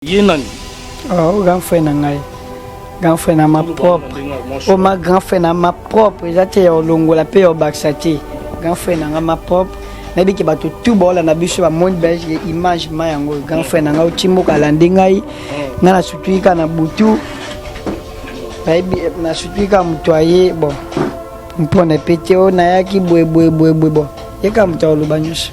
Yenani. Oh, grand frère nangai. Grand frère na ma propre. Oh, ma grand frère na ma propre. J'étais au longo la paix au Baxati. Grand frère na ma propre. Nabi ki bato tout bola na biso ba monde belge image mayango. Grand frère na ngao timbo kalandi ngai. Ngana sutuika na butu. Baby na sutuika mtoye bon. Mpona pété o na yaki boe bon. Yeka mtalo banyusa.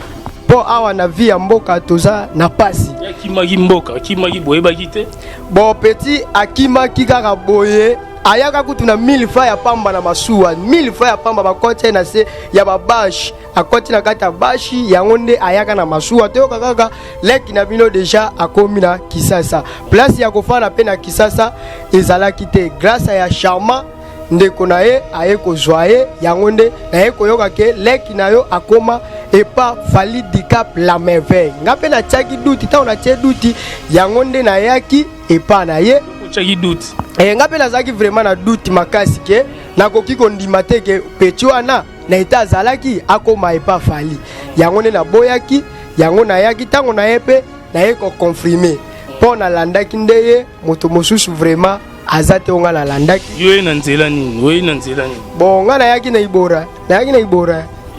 Po awa na vie ya mboka toza na pasi. Kimaki mboka, kimaki boye bakite. Bon petit akima kikaka boye. Ayaka kutuna 1000 fois ya pamba na masuwa. 1000 fois ya pamba bakote na se ya babashi. Akoti na kata bashi ya ngonde ayaka na masuwa. Teo kaka leki na bino deja akomi na Kisasa. Place ya kofana pe na Kisasa ezala kite grâce ya Charma. Ndeko na ye aye kozwaye yangonde na ye koyoka ke leki na yo akoma epa fali dikap la merveille ngape na tchaki duti ta on a tché duti yangonde na yaki epa na ye tchaki duti ngape na zaki vraiment na duti makasi ke na koki kondima te ke peti wana na eta zalaki akoma epa fali yangonde na boyaki yango na yaki tango na ye pe na ye ko confirmer po na landaki ndeye moto mosusu vraiment azate onga na landaki yo na nzela nini we na nzela nini bon nga na yaki na ibora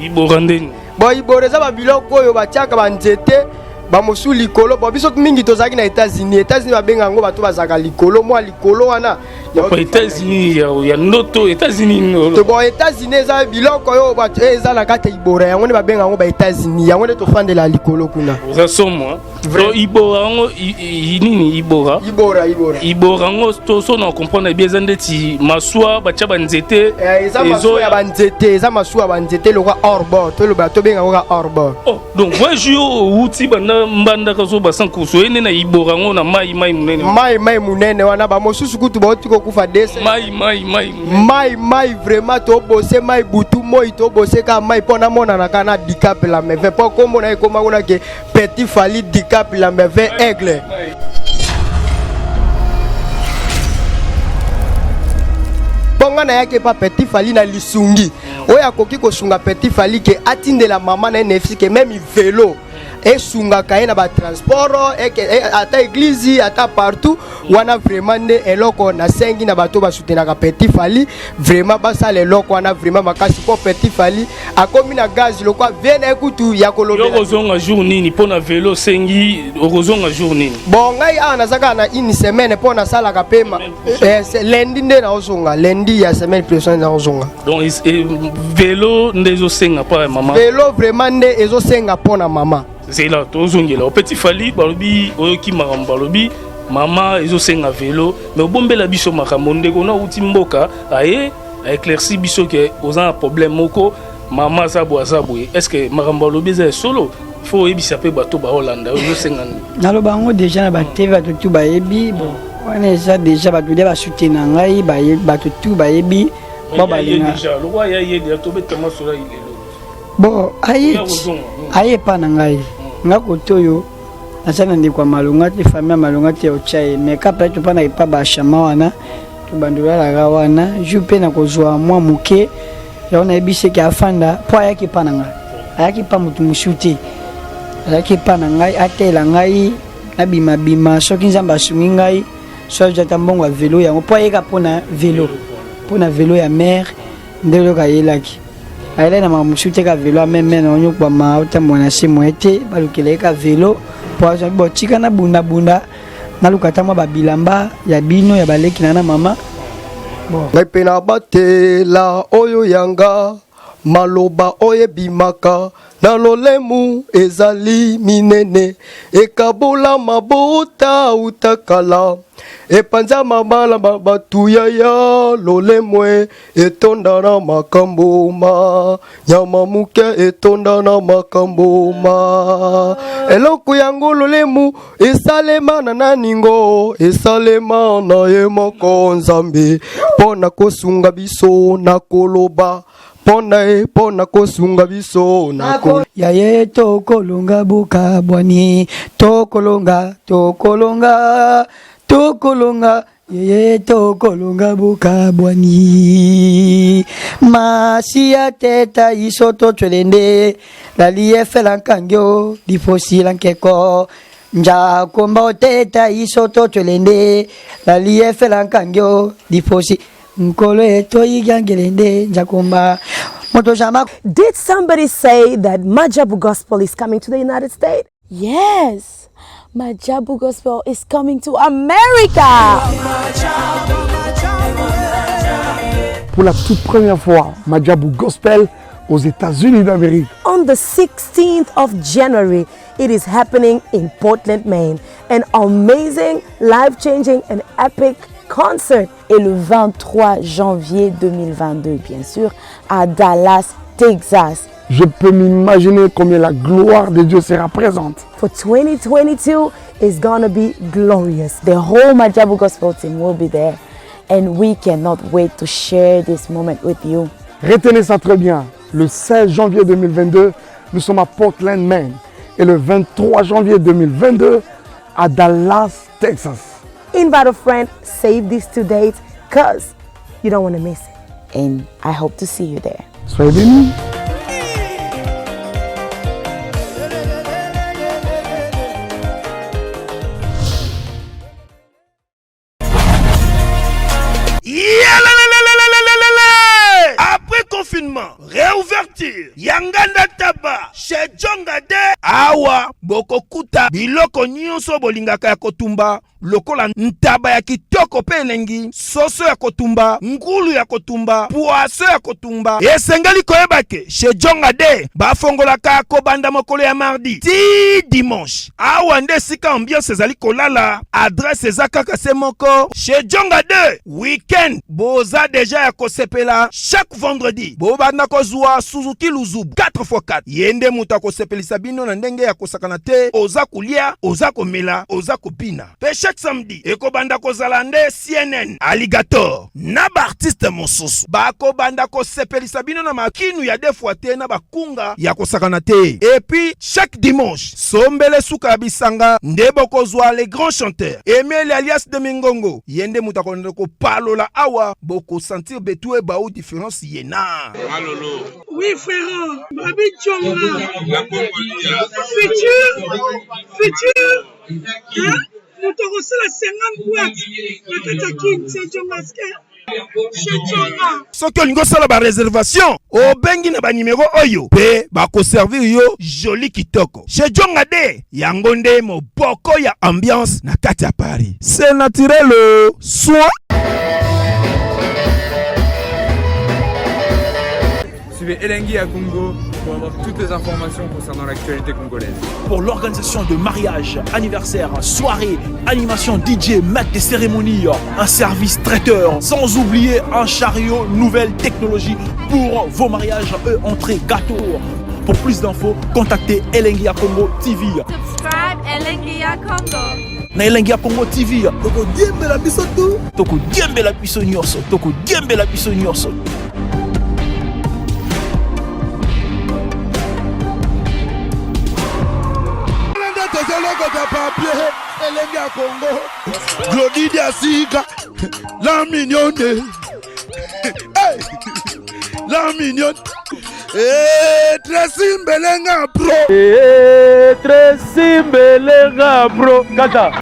ibora ndeni bon ibora za ba biloko oyo batiaka ba nzete ba mosu likolo bon biso mingi tozaki na États-Unis ba benga ngo bato bazaka likolo mwa likolo wana ya États-Unis ya noto États-Unis no to bon États-Unis za biloko oyo bato eza na kata ibora yango ne ba benga ngo ba États-Unis yango ne to fandela likolo kuna za somo to ibora ngo nini ibora ngo to so na comprendre bien zande ti maswa bacha ba nzete eza maswa ya ba nzete eza maswa ba nzete lokwa orbo to lo bato benga ngo orbo oh donc ouais jo uti banda mbanda kaso basanku so ene na ibora ngo na mai munene wana ba mosusu kutu ba otiko kufa dese mai vraiment to bosser mai butu moi to bosser ka mai pona mona na kana dikap la meve po kombo na ekoma kuna ke petit fali dikap la meve aigle ponga na yake pa petit fali na lisungi oya koki ko sunga petit fali ke atindela mama na NFC ke même vélo et sunga kaina ba transport ata église ata partout wana vraiment ne eloko na sengi na bato ba soutenir ka petit fali vraiment ba ça eloko wana vraiment makasi po petit fali akomi na gaz lokwa vena ekutu ya kolobela yo ozonga jour nini pona vélo sengi ozonga jour nini bon ngai ana saka na une semaine pona sala ka pema lundi nde na ozonga lundi ya semaine prochaine na ozonga donc vélo ndezo senga pa mama vélo vraiment nde ezo senga pona mama c'est là tozongela au petit fali balobi oyoki makambo balobi mama ezosenga vélo mais obombela biso makambo ndeko na uti mboka aye éclairci biso ke oza un problème moko mama zabo est-ce que makambo balobi za solo faut ebisa pe bato ba Hollande ezosenga naloba ngo déjà na ba TV bato tout ba yebi bon wana eza déjà bato de ba soutenir ngai ba bato tout ba yebi ba balinga déjà le roi ya yedi to betama sola ilelo bon aye pa na ngai ngako toyo asana ndikwa malunga te famille malunga te ochaye mais kapla to pana ipa ba shama wana to bandula la wana jupe na kozwa mwa muke yaona ebise ki afanda po ayaki pa na ngai ayaki pa mutu mushuti ayaki pa na ngai atela ngai na bima soki nzamba sungi ngai so jata mbongo ya vélo yango po ayeka pona vélo ya mère ndelo ka yelaki aile na mamushute ka vélo même na onyo kwa mauta mwana simu ete balukele ka vélo poazo botika na bunda na lukata mwa babilamba ya bino ya baleki na mama bon ngai pena batela oyo yanga maloba oye bimaka na lolemu ezali minene ekabola mabota utakala epanza mabala batuya ya lolemwe etonda na makamboma nyama muke etonda na makamboma eloko yango lolemu esalema na naningo esalema na ye moko nzambe pona kosunga biso na koloba pona kosunga biso nako ya ye tokolonga buka bwani tokolonga ye tokolonga buka bwani masia teta isoto twelende la liefela nkangyo difosi lankeko njakomba oteta isoto twelende laliyefe lankangyo difosi nkolo etoyigangelende njakomba moto jama. Did somebody say that Majabu Gospel is coming to the United States? Yes, Majabu Gospel is coming to America. Pour la toute première fois, Majabu Gospel aux États-Unis d'Amérique. On the 16th of January, it is happening in Portland, Maine. An amazing, life-changing and epic concert. Et le 23 janvier 2022, bien sûr, à Dallas, Texas. Je peux m'imaginer combien la gloire de Dieu sera présente. For 2022, it's gonna be glorious. The whole Majabu Gospel team will be there. And we cannot wait to share this moment with you. Retenez ça très bien. Le 16 janvier 2022, nous sommes à Portland, Maine. Et le 23 janvier 2022, à Dallas, Texas. Invite a friend, save these 2 dates, because you don't want to miss it. And I hope to see you there. Soyez bénis. Après confinement, réouverture, Yanganda Taba, chez Djongade, Awa, Bokokuta, Biloko Nyonso Bolingaka ya Kotumba, lokola ntaba ya kitoko pe elengi, soso ya kotumba, ngulu ya kotumba, poaso ya kotumba. Esengeli koyebake, chez Djongade, bafongolaka kobanda mokolo ya mardi, ti dimanche. Awa nde sika ambiance ezali kolala, adresse ezaka se moko, chez Djongade, weekend, boza deja ya kosepela, chaque vendredi, bobanda kozwa Suzuki Luzubu, 4x4. Yende muta kosepelisa bino na ndenge ya kosakana te, oza kulia, oza komela, oza kopina. Pe chaque samedi, ekobanda kozala nde CNN, Alligator, na ba artiste mosusu. Bako banda kosepelisa bino na makinu ya defwa te na bakunga ya kosakana te. Et puis, chaque dimanche, sombele suka bisanga, nde bokozwa les grands chanteurs. Emile alias de Mingongo, yende muta ko palola awa, boko sentir betue ba ou différence yena. Malolo. Oui, frère, Babi Tchonga. Futur. Hein? Nous t'avons reçu la 50 boîtes. La Katakin, c'est Tchongaske. Soki olingo sala ba réservation, obengi na ba numéro oyo, pe bako servir yo joli kitoko. Chez Djongade, yango nde moboko ya ambiance na kati ya Paris. C'est naturel, soit. Suivez Elengi à Congo pour avoir toutes les informations concernant l'actualité congolaise. Pour l'organisation de mariage, anniversaire, soirée, animation DJ, maître des cérémonies, un service traiteur, sans oublier un chariot nouvelle technologie pour vos mariages, entrée, gâteau. Pour plus d'infos, contactez Elengi à Congo TV. Subscribe Elengi à Congo. Na Elengi à Congo TV. Toko diembe la biso tout. Toko diembe la biso nyonso. Toko diembe la biso nyonso. Elengi à Congo, Glody Diasiga, la mignonne, hey, la mignonne, Tracy Mbelenga Pro, Tracy Mbelenga Pro, Kata.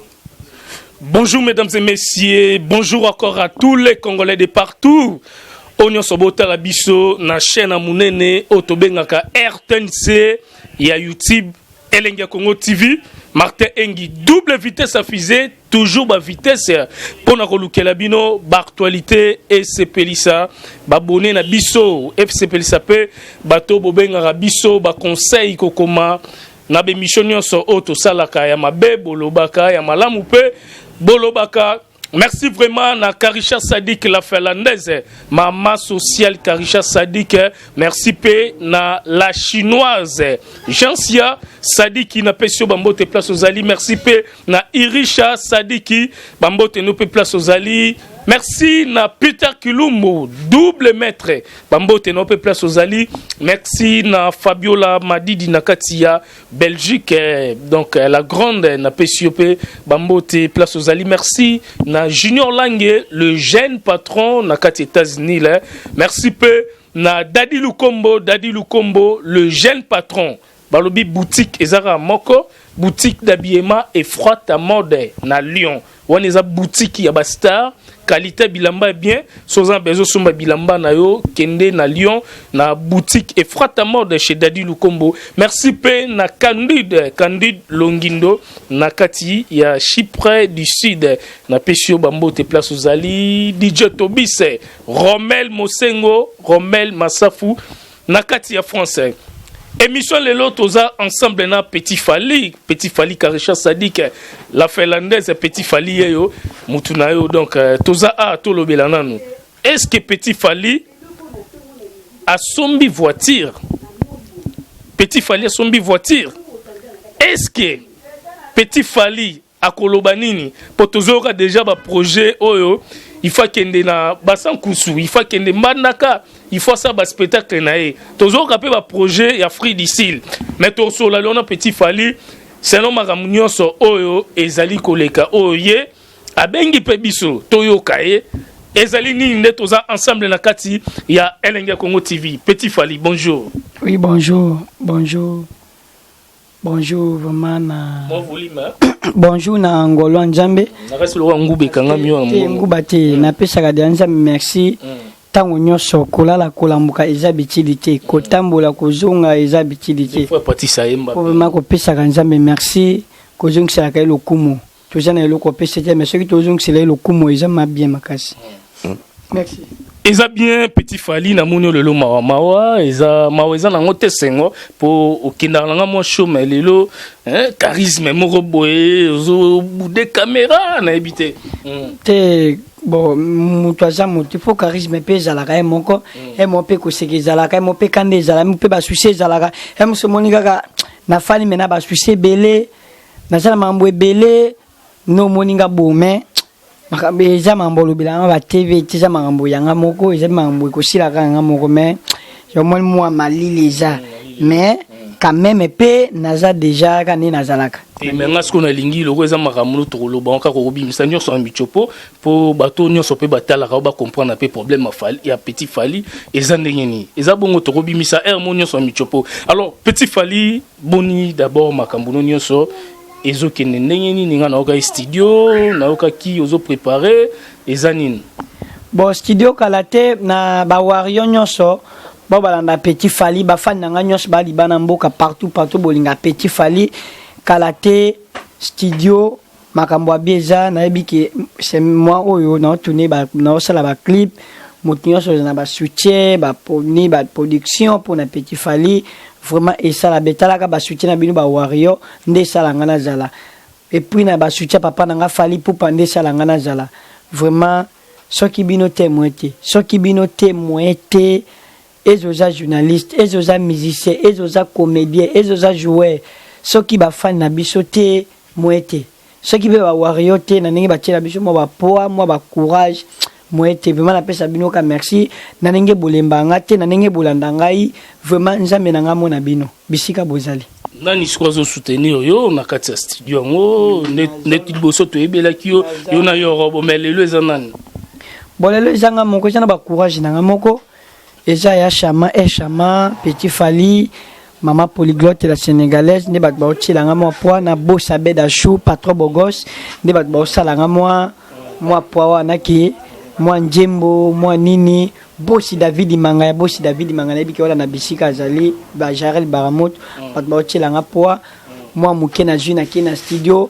Bonjour mesdames et messieurs, bonjour encore à tous les Congolais de partout. Onyo Sobota Rabiso, na chaîne Amunene, Otobengaka RTNC, ya YouTube, Elengi à Congo TV. Martin Engi, double vitesse à fusée, toujours ba vitesse pour na kolukela bino ba actualité et sepelisa ba bonné na biso FC Pelisa pe bato bobenga biso ba conseil kokoma na be mission nyonso auto salaka ya mabe bolobaka ya malamu pe bolobaka. Merci vraiment na Karisha Sadik la finlandaise, maman sociale Karisha Sadik. Merci pe na la chinoise Jansia Sadiki na pesio bambote place aux Ali. Merci pe na Irisha Sadiki bambote no pe place aux Ali. Merci na Peter Kilumbo, double maître bambote no pe place aux Ali. Merci na Fabiola Madidi na Katia Belgique, donc la grande na pesio pe bambote place aux Ali. Merci na Junior Lange, le jeune patron na Katia États-Unis là. Merci pe na Daddy Lukombo, le jeune patron balobi boutique ezara moko boutique d'habillement et froid à mode na Lyon wana eza boutique ya ba star qualité bilamba bien soza bezo somba bilamba na yo kende na Lyon na boutique et froid à mode chez Dadi Lukombo. Merci pe na Candide Longindo na kati ya Chypre du Sud na Pesio Bambo te place ozali DJ Tobis Romel Mosengo Romel Massafou na kati ya français. Émission lelo toza ensemble na Petit Fali Karisha Sadik la finlandaise Petit Fali yo mutuna yo donc toza a to lobela nanu. Est-ce que Petit Fali a sombi voiture? Petit Fali a sombi voiture. Est-ce que Petit Fali a kolobanini pour tozoka déjà ba projet oyo il faut kende na basan kusu il faut kende mandaka il faut ça ba spectacle nae tozoka pe ba projet ya Free Dicil mais to so la lona Petit Fali c'est non magamunyo so oyo ezali koleka oye abengi pe biso toyoka ezali ni nde toza ensemble na kati ya Elengia Congo TV. Petit Fali, bonjour. Oui, bonjour vraiment na bonjour na Angolo Nzambe na reste lo ngube kanga miyo nguba te na pesa ka Nzambe merci tango nyoso kolala kolambuka eza bitilité kotambola kozonga eza bitilité faut patisa yemba pour vraiment ko pesa ka Nzambe merci kozonga sa ka lokumu tozana eloko pesa te mais soki tozonga sela lokumu eza mabien makasi merci. Eza bien Petit Fali na monyo lelo mawa eza na ngote sengo po okina nga mo show mais lelo charisme moko boye zo bude caméra na ebité te bon mutwaza mutu fo charisme pe za la ka moko e mo pe ko sekeza la ka mo pe kande za la mo pe ba succès za la ka e mo so monika ka na fali mena ba succès belé na sala mambo belé no moninga bomé makambe eza mambo lobela ba TV tiza mambo yanga moko eza mambo ko sila kanga moko mais yo moi malili eza mais quand même pe naza déjà kani nazalaka et maintenant ce qu'on a lingi loko eza makambo to loba ka ko bimisa nyoso ambichopo po bato nyoso pe batala ka ba comprendre pe problème Fali ya Petit Fali eza ndengeni eza bongo to bimisa mo nyoso ambichopo. Alors Petit Fali boni d'abord makambo nyoso ezo kene ndengeni ninga na oka studio na oka ki ozo préparer ezanine bon studio kalate na ba wario nyoso ba balanda Petit Fali ba fan nga nyoso ba libana mboka partout bolinga Petit Fali kalate studio makambo abieza na ebiki c'est moi oyo na tourner ba na sala ba clip motinyoso na ba soutien ba poni ba production pour na Petit Fali vraiment et ça la betala ka ba soutien na bino ba wario nde sala ngana zala et puis na ba soutien papa nga Fali pour pande sala ngana zala vraiment soki bino témoin te ezoza journaliste ezoza musicien ezoza comédien ezoza joueur soki ba fan na biso te moete soki be ba wario te na ningi ba tela biso mo ba poa mo ba courage moete vraiment na pesa bino ka merci na ningi bolemba ngate na ningi bolanda ngai vraiment nzambe na ngamo na bino bisika bozali nani sikwazo soutenir yo na kati ya studio ngo net boso to ebela kiyo yo na yo robo melelo eza nani bolelo ezanga moko eza na ba courage na ngamoko eza ya Chama Petit Fali Mama polyglotte la sénégalaise ne bat ba otila ngamo poa na bossa beda chou patron bogos ne bat ba osala ngamo moi poa wana ki moi njembo moi nini Bossi David Manga na biki wala na bisika azali ba Jarel Baramot bat ba otila ngapoa moi muke na ju na ki na studio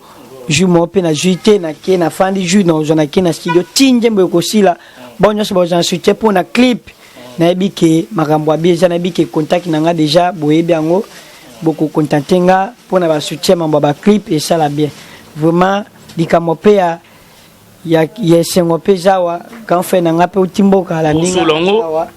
ju mo pe na juité na ki na fandi ju na zona ki na studio tinjembo ko sila bonyo so ba soutien pour na clip na biki makambo abieza na biki contact nanga déjà boyebi yango beaucoup contentenga pour na ba soutien mambo ba clip et ça la bien vraiment dikamopea ya sengo pezawa quand fait nanga pe utimboka la ninga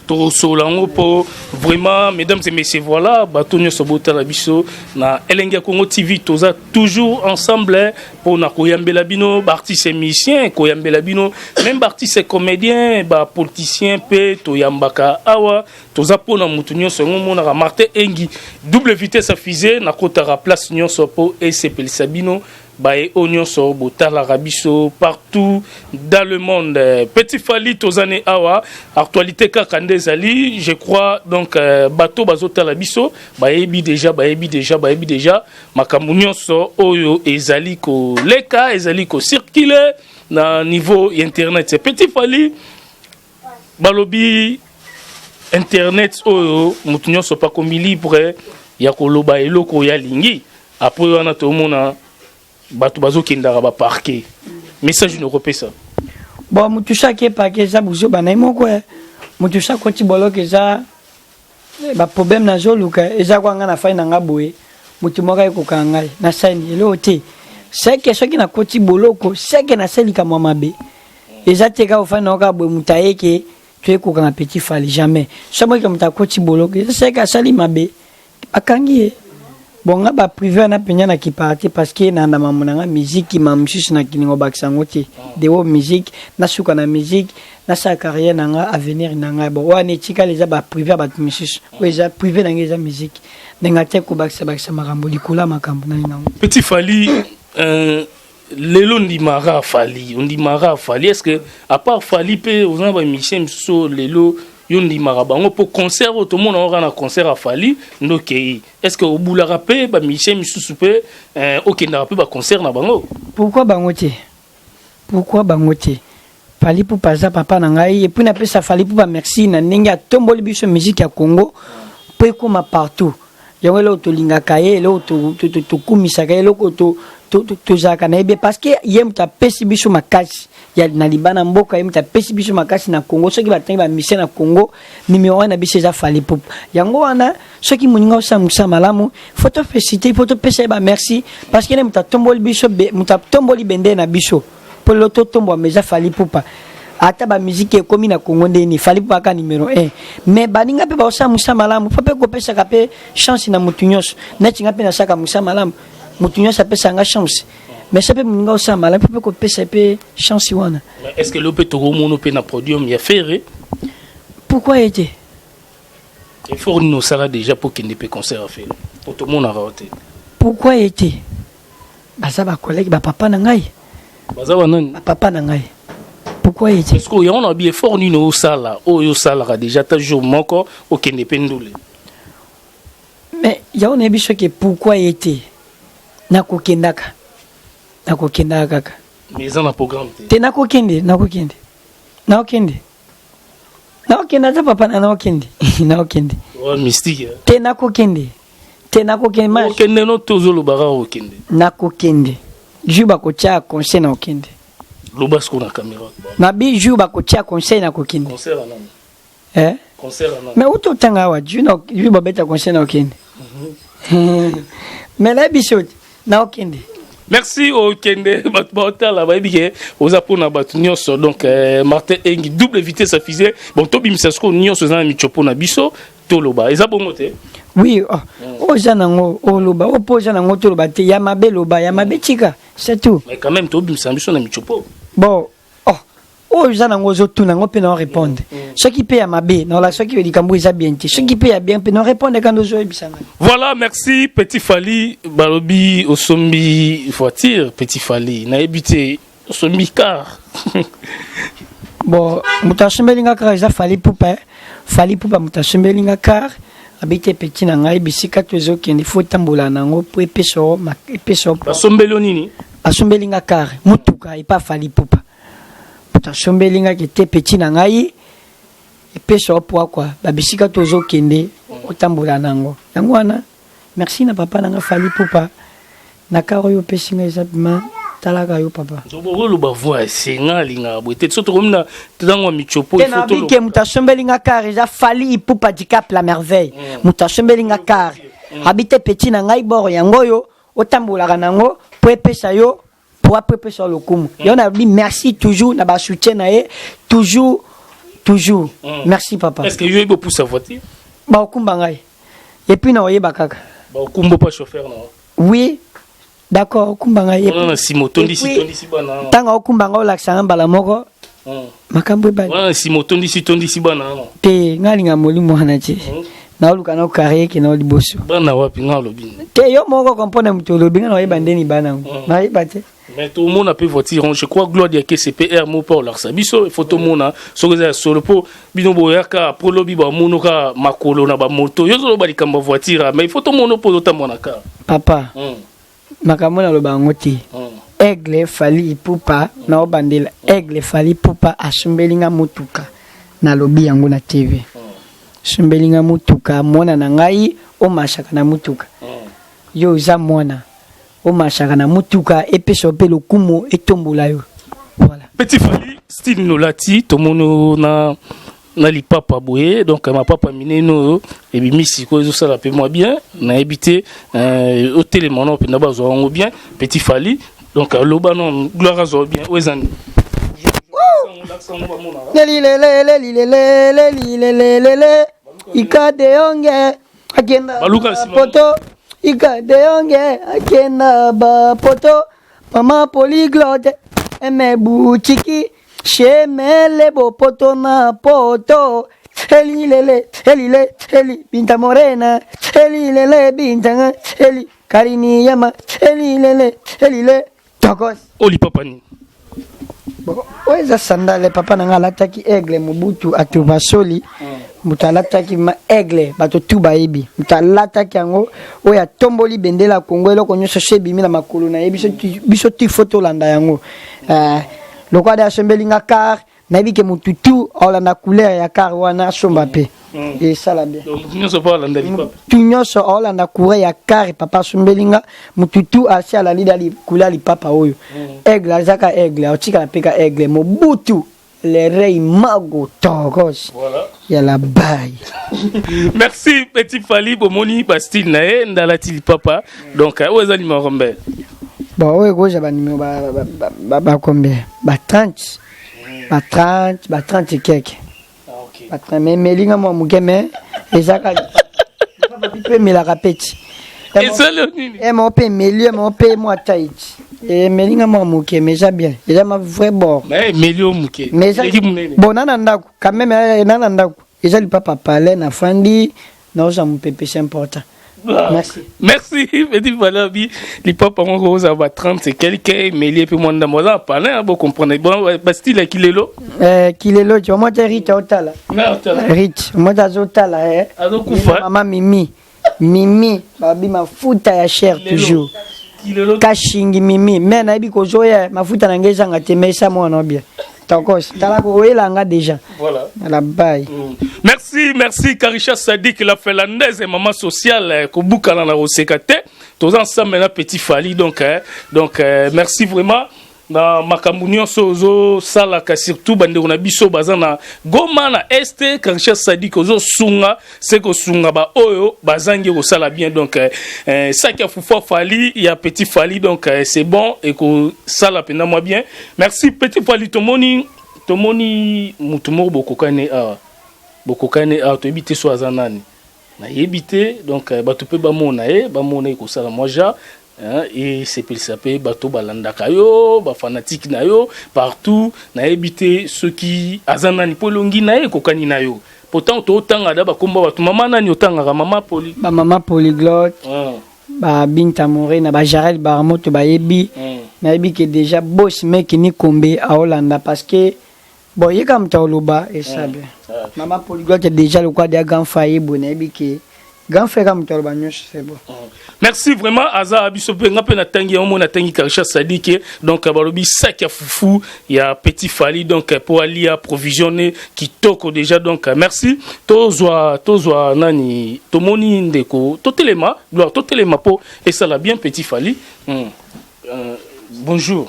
to solango po vraiment mesdames et messieurs voilà batonyo sobota la biso na Elengia Congo TV toza toujours ensemble pour na koyambela bino ba artiste musicien koyambela bino même artiste comédien ba politicien pe to yambaka awa toza pona mutunyo songo mona Martin Engi double vitesse fusée na kota place nyonso po et sepel sabino bae Oignon so botala rabiso partout dans le monde. Petit Fally tozane awa actualité kakande zali, je crois donc bateau bazotala biso baebi déjà makambo nyonso oyo ezali ko leka ezali ko circuler na niveau internet. Petit Fally balobi internet oyo mutu nyonso pa komi libre ya koloba eloko ya lingi après wana tomona bato bazokendaka ba parquet message ne repesa bon mutu chaque parquet za buzo bana moko mutu chaque koti boloke za ba problème na zoluka eza kwanga na faina ngaboye mutu moka ekoka ngai na saini elote seke soki na koti boloko seke na selika mwa mabe eza teka ofana oka boye mutayeke tu ekoka na Petit Fally jamais somo ke mutakoti boloko eza seke asali mabe akangi bonga ba privé na penya na kiparte parce que na mamunanga musique ma msusu na kiningo baksango te de wo musique na suka na musique na sa carrière nanga avenir nanga bo wane tika les ba privé ba msusu oza privé nanga eza musique nenga te ko baksa makambo likula makambo na nanga Petit Fally lelo ndimara Fally est-ce que à part Fally pe ozana ba Michel so lelo yondi marabango pour concert tout le monde aura un concert à Fally ndoke est-ce que au boula rapé ba Michel misusu pe okenda rapé ba concert na bango pourquoi bangote Fally pour pas papa na ngai et puis na pesa Fally pour ba merci na ninga tomboli biso musique ya Congo pe koma partout yango lo to linga kaye lo to kumisa kaye lo to zaka na ebe parce que yem ta pesi biso makasi ya na libana mboka yem ta pesi biso makasi na Congo soki batangi ba mission na Congo numéro 1 na biso za Fally pop yango wana soki muninga osa malamu photo féliciter photo pesa ba merci parce que muta tomboli biso muta tomboli bende na biso pour le tombo meza Fally pop ata ba musique ekomi na Congo ndeni Fally pop ka numéro 1 mais baninga pe ba osa malamu faut pe ko pesa ka pe chance na mutunyos na tinga pe na saka musa malamu mutunyos sa pesa nga chance mais ça peut m'inga aussi mal un peu que PCP chance wana est-ce que le peut tout monde peut na podium ya faire pourquoi était il faut nous ça déjà pour qu'il ne peut concert à faire pour tout le monde a raté pourquoi était baza ba collègue ba papa na ngai baza wanani papa na ngai pourquoi était est-ce que on a bien fort ni no sala o yo sala déjà ta jour moko o kende pendule mais ya on a biso que pourquoi était na kokendaka kaka mais en programme te nakokende za papa nakokende oh mystique te nakokende ma okende no tozolo bara okende nakokende juba kocha conseil na okende lobasko na caméra na bi juba kocha conseil na kokende concert na concert na mais auto tanga wa juba beta conseil na okende mais la biso na okende. Merci au Kende Batbota la baibike aux apona batunyoso donc Martin Engi double vitesse à fusée bon tobi misasko nyoso za michopo na biso toloba eza bongote oui o janango o loba o po janango toloba te ya mabe loba ya mabe chika c'est tout mais quand même tobi misabiso na michopo bon o janango zo tuna ngo pe non répondre ce qui paye à mabe non la ce qui veut dire kambo eza bien ce qui paye bien pe non répondre quand zo ebisanga. Voilà, merci Petit Fally balobi osombi voiture Petit Fally na ebité osombi car bon mutasombelinga car eza Fally pupa mutasombelinga car habite petit na ngai bisika tozo kende faut tambola nango po epeso basombeli nini asombelinga car mutuka e pas Fally pupa mutasombelinga kete petit na ngai epeso po quoi babisika tozo kende otambola nango yango wana merci na papa nanga Fally pupa na karo yo pesinga exactement talaka yo papa dobo lo ba voix senga linga boite soto komna tango michopo il faut que mutasombelinga car eza Fally pupa dicap la merveille mutasombelinga car habite petit na ngai bor yango yo otambola nango po epesa yo po apepesa lokumu yo na bi merci toujours na ba soutien na ye toujours merci papa est-ce que yo ebo pour sa voiture ba okumba ngai et puis na oyeba kaka ba okumba pas chauffeur na oui d'accord okumba ngai on a simotondi si bana tanga okumba ngai olaksanga mbala moko makambo ba on a simotondi si bana te ngali nga molimo wana ti na oluka na carrière ki na liboso bana wapi nga lobi te yo moko comprendre mutu lobi nga na yeba ndeni bana na yeba te mais tout le monde a pu voiture je crois gloire de CPR mo pour leur sabiso photo mona so que solo po bino boyaka pro lobi ba monoka makolo na ba moto yo zo ba likamba voiture mais photo mono po ta monaka papa makamona lo bango te aigle fali pupa na obandela aigle fali pupa asumbelinga mutuka na lobi yango na TV sumbelinga mutuka mona na ngai o mashaka na mutuka yo za mona o mashaka na mutuka epeso pe lokumo etombola yo voilà Petit Fally style nolati to mono na li papa boye donc ma papa mineno et bi misi ko zo sala pe moi bien na habité au télémono pe na bazo ngo bien Petit Fally donc loba non gloire zo bien wezani lelilelelelelelelelelele ikade yonge akenda poto ikade yonge akenda ba poto mama polyglotte emebu chiki shemele bo poto na poto elilele elile eli binta morena elilele binta eli karini yama elilele elile tokos oli papani oza sandale papa nanga alataki aigle mobutu atuba soli mutu alataki ma aigle bato tu bayebi mutu alataki yango oyo atomboli bendela ya kongo eloko nyonso so ebimi na makolo na ye biso ti fo tolanda yango lokwa de asombelinga kar nayebi ke mutu tu aolanda couleur ya kar wana asomba mpe esala bien tu nyonso aolanda couleur ya kar papa asombelinga mutu tu asi alandi couleur lipapa oyo aigle azaka aigle aotikala mpe ka aigle mobutu les reilles mago togos voilà ya la baille. Merci Petit Fally bomoni bastille nae ndalati lipapa donc ozali marombe bon oyo goja ba numéro ba combien ba 30 ba 30 keke ba mais melinga mo mugeme ezaka papa pipe mela rapeti et mon pe milieu mon pe moi taïti et melinga mo muke mais ça bien déjà ma vrai bord mais milieu muke mais bon nana ndako quand même nana ndako ezali papa parler na fandi na oza mpepe c'est important. Merci. Merci Petit Fally les papa on rose à 30 c'est quelqu'un mais il est peu moins de moi là parler bon comprendre bon Bastille kilelo kilelo tu moi Rita otala Rita moi azotala azokufa mama Mimi babi mafuta ya cher toujours kashingi Mimi mais na bi kozoya mafuta na ngeza ngate mesa mwana bien tokos tala ko elanga déjà voilà la baille. Merci Karisha Sadik la finlandaise et maman sociale ko bukana na rosekate tous ensemble na Petit Fally donc merci vraiment na makamunyo sozo sala ka surtout bande on a biso bazana goma na este Karisha Sadik ozo sunga c'est ko sunga ba oyo bazangi ko sala bien donc ça qui a Fufa Fally il y a Petit Fally donc c'est bon et ko sala pena moi bien merci Petit Fally tomoni mutumo bokokane to ebite so azanani na yebite donc bato pe bamona ko sala moja et c'est pour ça pe bato balanda kayo ba fanatique na yo partout na yebite ceux qui azanani polongi na kokani na yo pourtant to tanga da ba komba bato mama nani otanga mama polyglotte ba binta morena ba Jarel Baramoto ba yebi na yebi que déjà boss mec ni kombe a Hollande parce que bon il comme tauluba et ça bien maman polyglotte déjà le quoi de grand faille bonne yebi que grand frère comme tauluba c'est bon. Merci vraiment Aza Abiso penga pe na tangi on na tangi Karisha Sadik donc balobi sac ya foufou il y a Petit Fally donc pour aller approvisionner qui toko déjà donc merci tozwa nani tomoni ndeko totelema gloire totelema po et ça l'a bien Petit Fally bonjour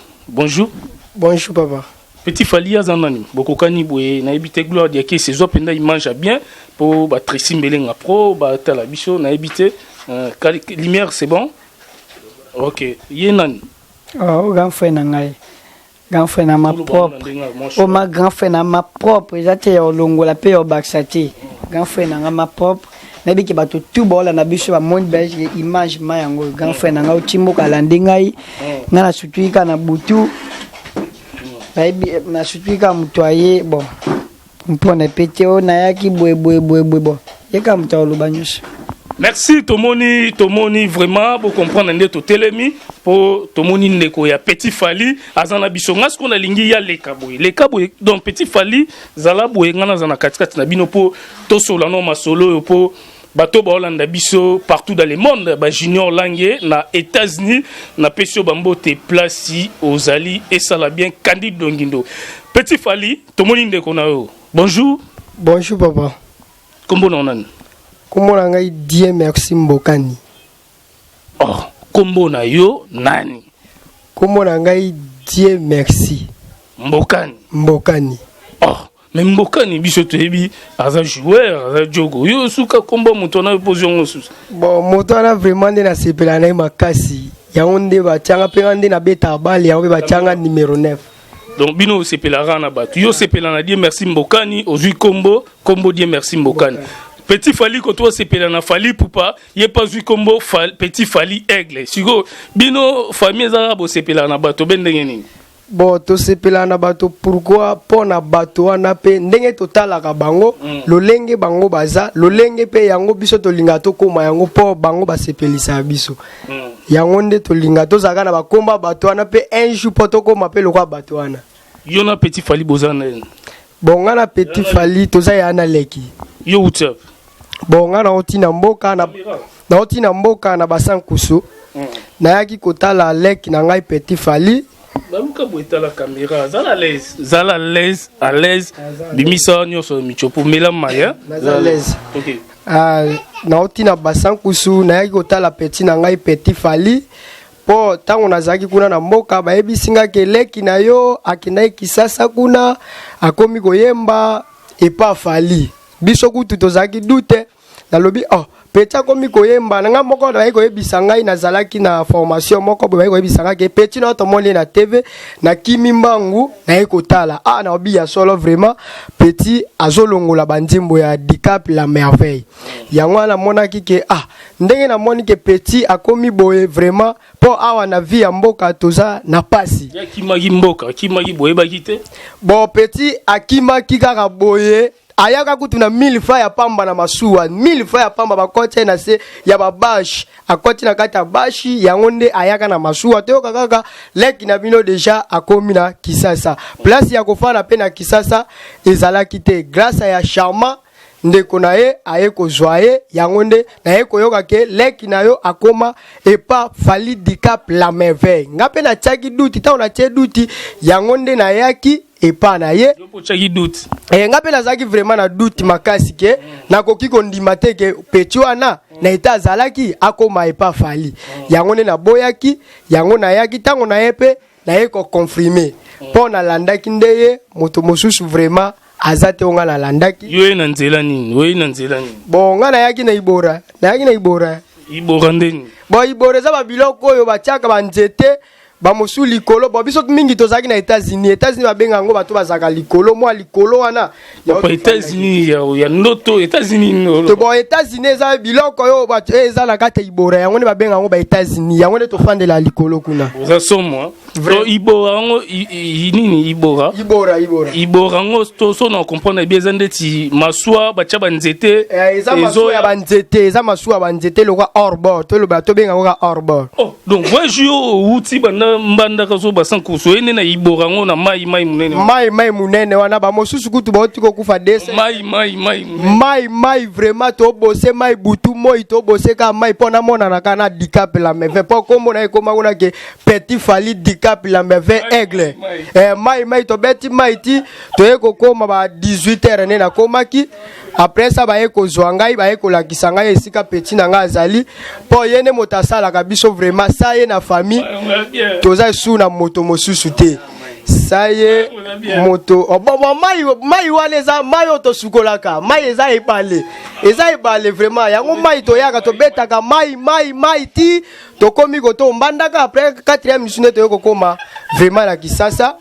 papa Petit Fally azanani bokokani boye na ebite gloire dia ke ses openda il mange bien pour ba Tracy Melenga pro ba tala biso na ebite lumière c'est bon ok yenani grand frère na ngai grand frère na ma propre ma grand frère na ma propre ezate ya olongola pe ya baxati grand frère na nga ma propre na biki bato tout bola na biso ba monde belge image ma yango grand frère na nga otimboka landi ngai nga na sutuika na butu baby na sutuika mutoye bon mpona pete o na yaki boye bon yeka muta olubanyos. Merci Tomoni vraiment pour comprendre ndeto telemi pour Tomoni ndeko ya Petit Fally azana bisonga ce qu'on a lingi ya les kaboy donc Petit Fally zala boye ngana zana katikati na bino po to solo no masolo po bato ba Hollande biso partout dans le monde ba junior langue na États-Unis na pesio bambote place aux ali et ça la bien Candide Dongindo. Petit Fally Tomoni ndeko na yo. Bonjour papa. Kombo na nani? Kombo na ngai Dieu merci Mbokani. Oh, kombo na yo nani? Kombo na ngai Dieu merci Mbokani. Oh, mais Mbokani biso tebi aza joueur, aza jogo. Yo suka kombo moto na position osusu. Bon, moto na vraiment na sepela na makasi. Ya onde ba tanga pe ande na beta bali ya ba tanga numéro 9. Donc bino sepela na batu. Yo sepela na Dieu merci Mbokani, ozui kombo Dieu merci Mbokani. Petit Fally ko to sepela na Fally Poupa, yé pas vu kombo Petit Fally Aigle. Sigo bino famille za bo sepela na bato bendenge nini? Bon to sepela na bato pourquoi pona bato wana pe ndenge totala ka bango lolenge bango baza lolenge pe yango biso to linga to koma yango po bango ba sepelisa biso. Yango nde to linga to zaka na bakomba bato wana pe un jour poto koma pe lokwa bato wana. Yo na Petit Fally bozana. Bon ngana Petit Fally toza yana leki. Yo utap. Bon ngana otina mboka na basankusu. Na yaki kotala leki na ngai Petit Fally. Bamuka boita la caméra, zala à l'aise, bimisa nyoso michopo mela maya, à l'aise. OK. Na otina basankusu na yaki kotala Petit na ngai Petit Fally. Po tango nazaki kuna na mboka bayebi singa ke leki na yo akendai kisasa kuna akomi koyemba epa Fally. Biso kutu tozaki dute na lobi Petit akomi koyemba nga moko na yeko yebisa ngai nazalaki na formation moko bo yeko yebisa ke Petit na tomoli na TV na kimi mbangu na yeko tala na obi ya solo vraiment Petit azolongola bandimbo ya Dicap la merveille yango na monaki ke ndenge na moni ke Petit akomi boye vraiment po awa na vie ya mboka toza na pasi ya kimaki mboka kimaki boye bakite bon Petit akimaki kaka boye ayaka kutuna 1000 francs ya pamba na masuwa 1000 francs ya pamba bakote na se ya babashi akoti na kata bashi yango nde ayaka na masuwa to kaka leki na bino deja akomi na Kisasa place ya kofana pe na Kisasa ezalaki te grâce ya Charma ndeko na ye aye kozwaye yango nde na ye koyoka ke leki na yo akoma epa Fally Dicap la merveille ngape na tiaki duti ta ona tie duti yango nde na yaki epa na ye ngape nazaki vraiment na duti makasi ke nakoki kondima te ke Petit wana na eta azalaki akoma epa Fally yango nde na boyaki yango na yaki tango na ye pe na ye ko confirmer po na landaki ndeye moto mosusu vraiment azate onga na landaki yo na nzela nini bon nga na yaki na ibora ndeni bon ibora za ba biloko oyo batiaka ba nzete ba mosu likolo bo biso mingi tozaki na États-Unis babenga ngo bato bazaka likolo mwa likolo wana ya États-Unis ya noto États-Unis to bon États-Unis za biloko yo bato eza na kata ibora yango ne babenga ngo ba États-Unis yango ne to fandela likolo kuna za somo to ibora ngo nini ibora ngo to so na comprendre bien zandeti maswa bacha banzete eza maswa ya banzete eza maswa banzete lokwa orbor to lo bato benga ngo orbor donc moi jo uti bana mbanda kaso basankuso ene na iborango na mai munene wana ba mosusu kutu ba otiko kufa dese mai vraiment to bosser mai butu moi to bosser ka mai pona mona na kana Dicap la merveille po kombo na ekoma kuna ke Petit Fally Dicap la merveille aigle mai to beti mai ti to eko koma ba 18h ne na komaki après ça ba eko zwangai ba eko la kisanga esika Petit na nga azali po yene motasala ka biso vraiment ça ye na famille toza suna moto mosusu te saye moto bon mai wana eza mai oto sukolaka mai eza ebale vraiment yango mai to yaka to betaka mai ti to komi ko to mbandaka après 4e mission to yoko koma vraiment na Kisasa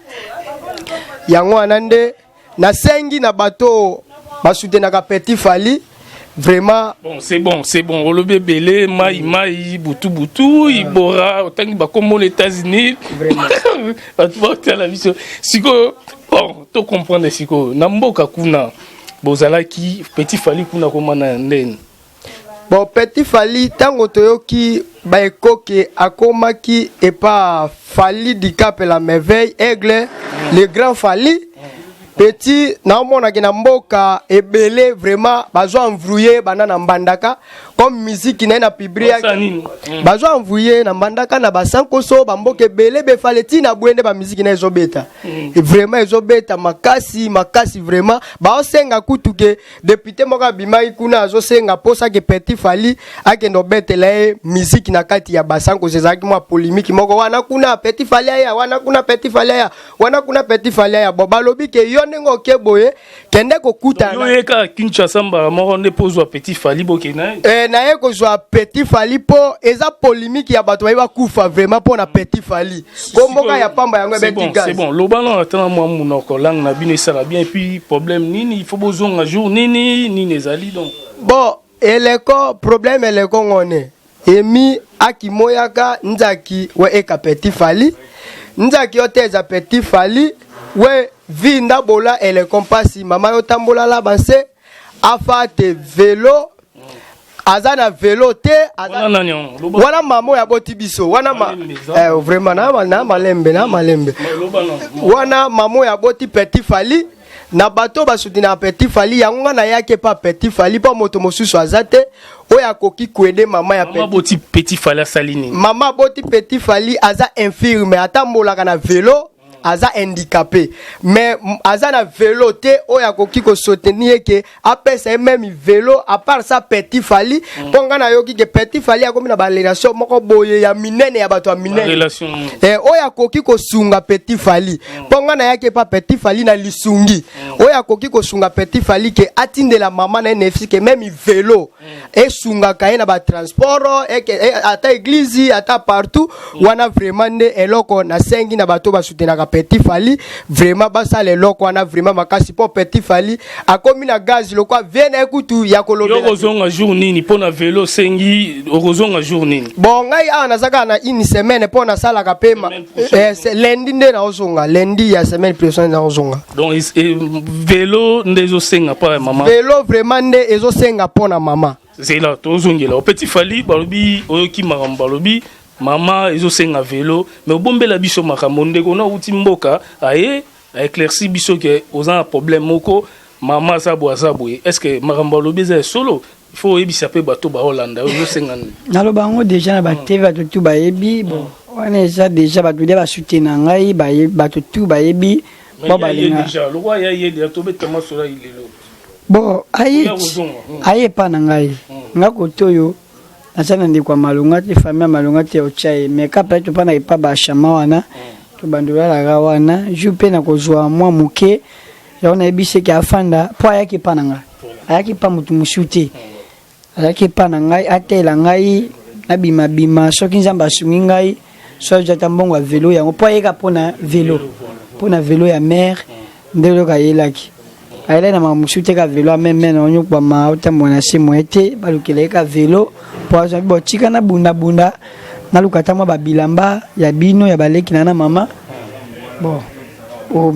yango anande na sengi na bato basutenaka Petit Fally vraiment c'est bon o lobe belé mai butu ibora otangi bakombo les États-Unis vraiment tu vas la vision siko bon to comprendre siko na mboka kuna bozalaki Petit Fally kuna komana ndeni. Bon, Petit Fally tango toyoki baekoke akomaki et pas Fally Dicap la merveille aigle le grand Fally. Petit naomona kina mboka ebele vraiment bazwa envoyer banana mbandaka comme musique na pibria bazwa envoyer na mbandaka na basankoso bamboka ebele be faleti na bwende ba musique na ezobeta et vraiment ezobeta makasi vraiment ba osenga kutuke député moka bimai kuna azosenga posa ke Petit Fally akendo betela musique na kati ya basankoso ezaki mwa polémique moko wana kuna Petit Fally ya wana kuna Petit Fally ya wana kuna Petit Fally ya bobalobi ke yo nengo keboye kende kokuta na yo ka Kinshasa mbala moko ne pozwa Petit Fally bokena na ye kozwa Petit Fally po eza polémique ya bato ba kufa vraiment pour na Petit Fally komboka ya pamba yango betika c'est bon lobana atana mwa munoko lang na bino sala bien et puis problème nini il faut bozonga jour nini ezali donc bon eleko problème eleko ngone emi akimoyaka nzaki we eka Petit Fally nzaki oteza Petit Fally we vinda bola ele kompasi mama yo tambola la banse afate vélo azana vélo te azana wana mamo ya boti biso wana vraiment na malembe wana mamo ya boti Petit Fally na bato basudina Petit Fally yango na yake pa Petit Fally pa moto mosusu azate oya koki kwede mama ya Petit Fally salini mama boti Petit Fally aza infirme atambola kana vélo aza handicapé mais aza na vélo te oya koki ko soutenir que apesa même vélo à part ça Petit Fally ponga na yoki que Petit Fally akomi na ba relation moko boye ya minene ya bato ya minene relation oya koki ko sunga Petit Fally ponga na yake pa Petit Fally na lisungi oya koki ko sunga Petit Fally que atinde la maman na NFC que même vélo et sunga ka na ba transport et ata église ata partout wana vraiment ne eloko na sengi na bato ba soutenir Petit Fally vraiment basa le loko wana vraiment makasi po Petit Fally akomi na gaz loko viene ekutu ya kolobela yo ozonga jour nini pona vélo sengi ozonga jour nini bon ngai ana saka na une semaine pona sala ka pema lundi nde na ozonga lundi ya semaine prochaine na ozonga donc vélo ndezo senga pa maman vélo vraiment nde ezo senga pona maman c'est là tozongela Petit Fally balobi oyoki makambo balobi Maman, ils ont un vélo, mais au bombe la biso makamonde qu'on a outil mboka, aye, a éclairci biso que aux un problème moko, maman ça boit. Est-ce que marambalo bise solo? Il faut ébi saper bateau ba Hollande, ils ont 50. Nalo bango déjà na ba TV bateau tout ba ebi, bon, on est déjà bateau de ba soutenir ngai, ba bateau tout ba ebi, bon ba déjà, le roi ya yé de tomber tellement sur là il est là. Bon, aye pa na ngai, ngako toyo. Asana ndi kwa malungati famia malungati ya uchai meka pa tu pana ipa ba shama wana to bandula la gawana jupe na kozwa mwa muke yaona ebise ki afanda po ayaki pananga ayaki pa mutu mushuti ayaki pananga atela ngai na bima soki nzamba sungi ngai so jata mbongo ya vélo yango po ayeka pona vélo ya mère ndelo ka yelaki ayela na mushuti ka vélo même na onyo kwa ma utamona simu ete balukele ka vélo poazo bo chika na bunda na lukata mwa babilamba ya bino ya baleki na mama bon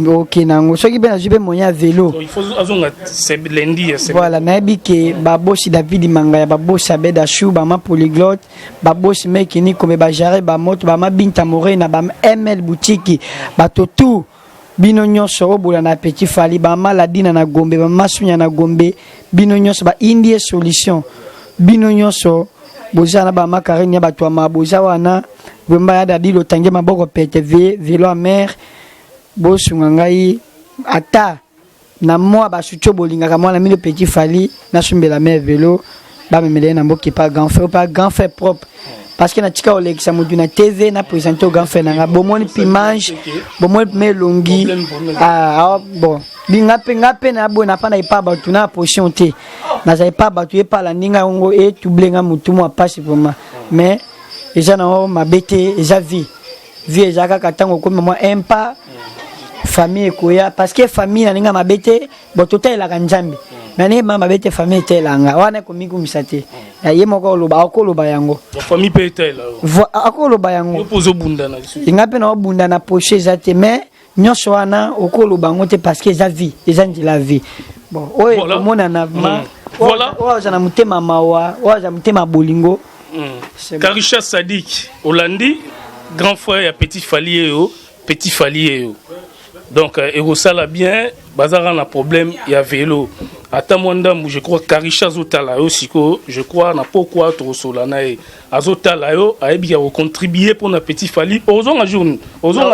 OK nango soki bena jibe monya vélo il faut azonga c'est lundi voilà na biki babosi David Manga ya babosi Abeda Chou ba ma polyglotte babosi meki ni comme ba jare ba moto ba ma Binta Morena ba ML boutique ba totu bino nyonso obola na Petit Fally ba maladina na Gombe ba masunya na Gombe bino nyonso ba Indie solution bino nyonso boza na ba makarine ba to ma boza wana bemba ya dadi lo tange maboko PTV vélo à mer bosunga ngai ata na moi ba sucho bolinga ka mwana mino Petit Fally na sumbela mer vélo ba memele na mboki pas grand fait propre parce que na tika olekisa mudu na TV na présenter au grand fait na bomoni pimage bomoni melongi bon ngape na bona pa na ipa ba tuna position te na za ipa ba tu e pala ninga ngo e tu blenga mutu mo passe pour moi mais déjà na ma bête déjà vie déjà ka katango ko mo empa famille koya parce que famille na ninga ma bête bo total la kanjambi mais ni ma bête famille telanga wana ko miku misate ya yemo ko loba yango famille petel akolo ba yango opozo bunda na ngape na bunda na poche zate mais nyonso wana okolo bango te parce que eza vie eza ndi la vie bon oyo Voilà. komona na ma Voilà. oyo na mutema mawa oyo na mutema bolingo. Karisha Sadik Olandi, grand frère ya Petit Falier. Donc Erosala bien, bazara na problème ya vélo. Ata mwanda je crois Karisha Zotala osiko, je crois na pourquoi Trosola na Azotala yo a bien contribuer pour na Petit Fali. Ozon a journée, ozon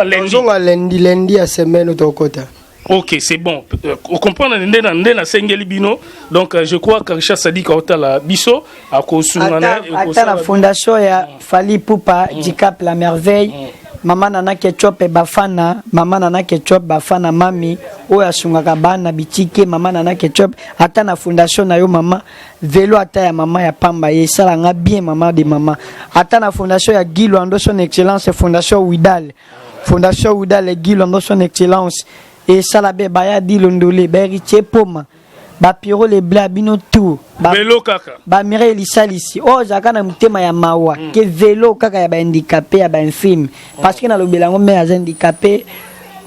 a lundi à semaine au côté. Ok, c'est bon. On comprend na sengeli bino. Donc je crois que Richard Sadik Otala biso a kosungana ata la fondation ya Fali Poupa Dicap la merveille. Mama nana ketchup bafana, mama nana ketchup bafana mami oyo asungaka bana bitike mama nana ketchup ata na fondation na yo mama vélo ata ya mama ya pamba ye salanga bien mama de mama ata na fondation ya Guy Lwando son excellence fondation Widal et Guy Lwando son excellence et salabe baya di londole beritier poma ba piro le bla bino tout ba vélo kaka ba mire lisalisi o zaka na mutema ya mawa ke vélo kaka ya ba handicapé ya ba infirme parce que na lobelango me ya handicapé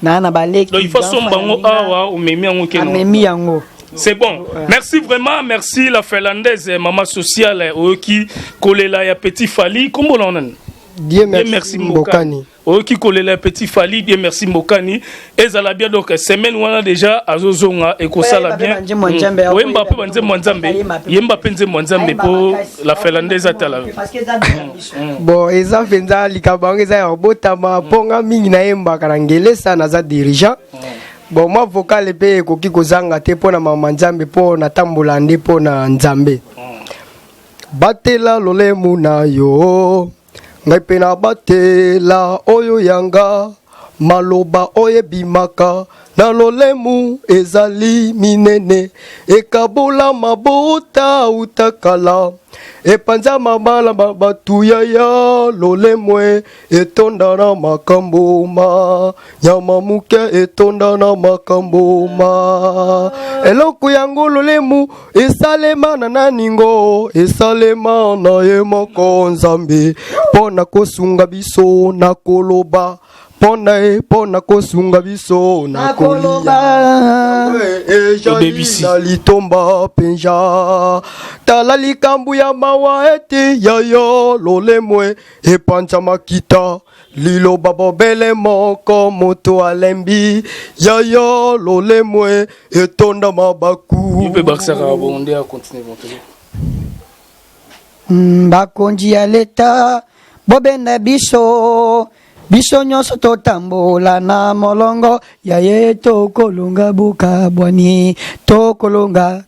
na ba lek donc il faut sombango awa o memi yango ke yango. C'est bon. Merci vraiment, merci la finlandaise maman sociale oki kolela ya Petit Fali kombo lonan. Dieu merci Mbokani. Oki kolela Petit Fali, bien merci Mbokani. Ezala bien donc semaine wana déjà azozonga et ko sala bien. Wemba pe banze mwanzambe. Yemba penze mwanzambe pour la finlandaise atala. Bon, eza fenza likabanga eza ya botama ponga mingi na yemba karangelesa na za dirigeant. Bon, moi vocal pe koki kozanga te pona mama nzambe pona tambola nde pona nzambe. Batela lolemu na yo. Ngai pena batela oyo yanga maloba oye bimaka na lolemu ezali minene ekabola mabota utakala epanza mabala batu ya lolemwe etonda na makamboma nyama muke etonda na makamboma eloko yango lolemu esalema na naningo esalema na ye moko nzambe pona kosunga biso na koloba pona kosunga biso na kolia na litomba penja tala likambu ya mawa ete yayo lolemwe epanza makita liloba bobele moko moto alembi yayo lolemwe etonda mabaku bakonzi ya leta bobenda biso nyonso totambola na molongo ya ye tokolonga buka bwani tokolonga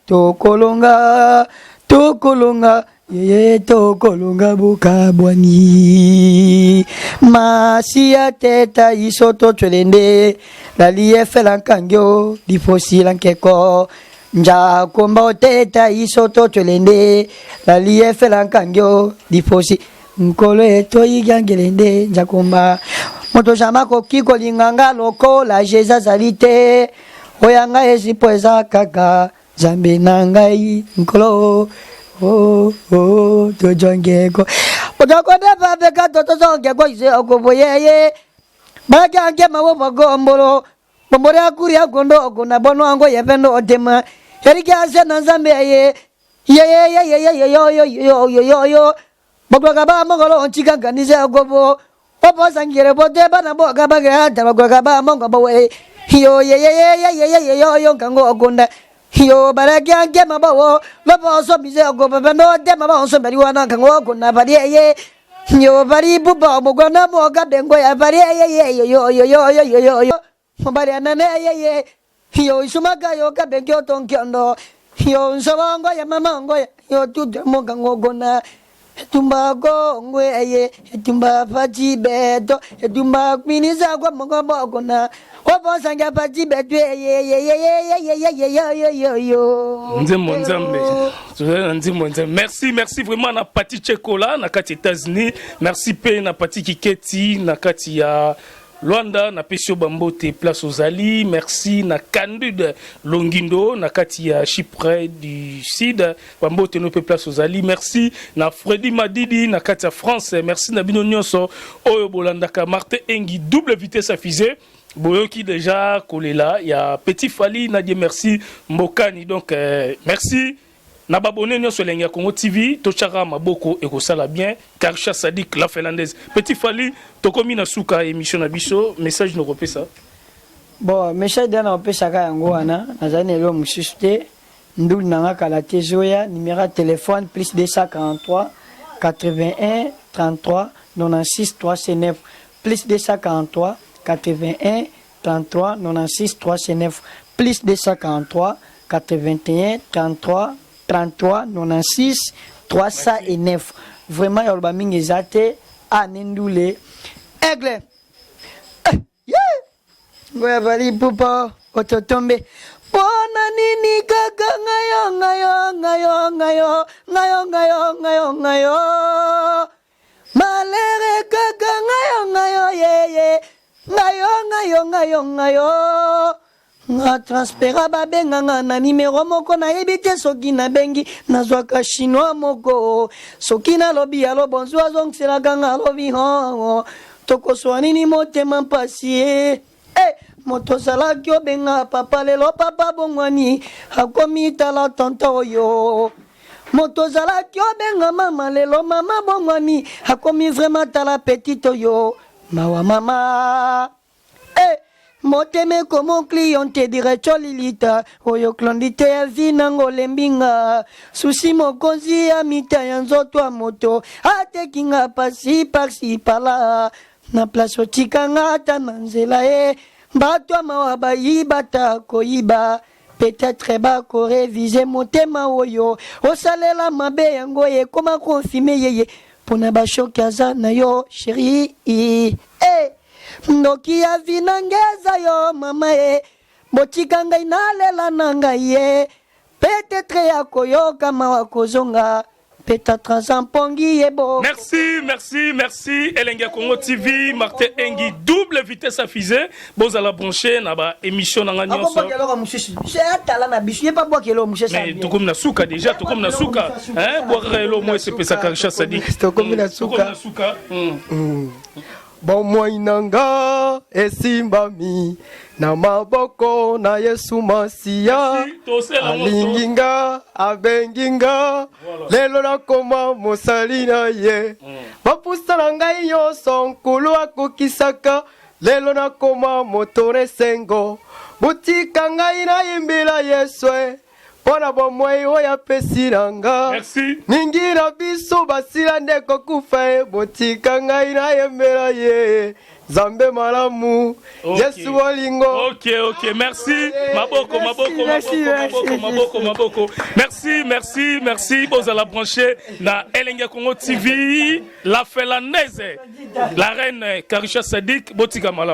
ye tokolonga buka bwani masiya teta iso totwelende lali efela nkangyo difosila nkeko njakomba oteta iso totwelende lali efela nkangyo difosi nkolo etoyigangelende njakomba moto jama koki kolinganga lokola Jésus azali te oyanga esipo eza kaka nzambe na ngai nkolo tojongeko otokodepa peka totozongeko ise okoboyeye bakange mawo magombolo bombole akuri agondo okona bono ango yependo otema erikase na nzambe ye bagwagaba mongolo onchika kanise agobo opo sangire bote bana boga bagata bagwagaba mongo we yo kango ogonda yo baraka ke mabawo lobo so mise agobo bano de mabawo so bari wana kango ogonda bari ye yo bari buba mogona moga dengo ya bari yo bari anane ye yo isumaka yo ka bengyo tonkyondo yo nsabongo ya mamango yo tude moga ngogona Etumba ngwe etumba pachi beto etumba kwiniza kwa mongo na opo sanga pachi beto merci vraiment na Pati Chekola na kati États-Unis merci pe na Pati Kiketi na kati ya Luanda na Pesio Bambote place aux Ali, merci na Candide Longindo na kati ya Chypre du Sud Bambote no place aux Ali, merci na Freddy Madidi na kati ya France, merci na bino nyonso oyo bolandaka Martin Engi double vitesse à fusée Boyoki déjà Kolela, il y a Petit Fali, Nadie merci, Mbokani, donc merci. Nababone nyo solenga Congo TV, Tochara Maboko et Kosala bien, Karsha Sadik, la finlandaise. Petit Fali, Tokomi na suka émission na biso, message no repé ça. Bon, message dana repé saka yango wana, nazane lo mususte, ndul nanga kala tezoya, numéro de téléphone plus 243 81 33 96 309 plus 243 81 33 96 309 plus 243 81 33 33 96 309. Vraiment, il y a des gens à Nendoulé. Aigle. Yeah. Bali poupa ototombe. Pona nini kaka ngayo. Malere kaka ngayo ye. Ngayo. Nga transpera babenga nga na numero moko na ebite soki na bengi nazwaka chinois moko soki na lobi alo bonzo azongselaka nga lobi ho tokoswa nini motema mpasi moto ozalaki obenga papa lelo papa bongwani akomi tala tonto oyo moto ozalaki obenga mama lelo mama bongwani akomi vraiment tala petite oyo mawa mama Moteme como cliente direcho lilita oyo klondite ya vina ngolembinga susi mokonzi ya mita ya nzoto ya moto atekinga pasi parsi pala na place otikanga ata na nzela bato ya mawa bayiba ta koyiba peut-être bakorevize motema oyo osalela mabe yango ekoma konfime yeye mpona bashoki aza na yo sheri ndoki ya vinangeza yo mama botika ngai nalela na ngai peut-être ya koyoka mawa kozonga peut-être zampongi yebo. Merci Elenga Congo TV Martin Engi double vitesse à fusée boza la brancher na ba émission na ngani so c'est atala na bisu pas boire kelo mushé ça mais to comme na suka déjà to comme na suka boire elo moi c'est pesa Karsha Sadik to comme na suka Bon moinanga esimbami na maboko na Yesu Masia alinginga abenginga lelo nakoma mosali na ye bapusa na ngai nyonso nkulu akokisaka lelo nakoma motore sengo butika ngai nayimbila Yesu mpona bomoi oyo apesi nanga ningira biso basila ndeko kufa botika ngai nayembela ye Zambe malamu Yesu bolingo. Ok merci maboko merci boza la brancher na Elenga Congo TV la finlandaise la reine Karsha Sadik botika malamu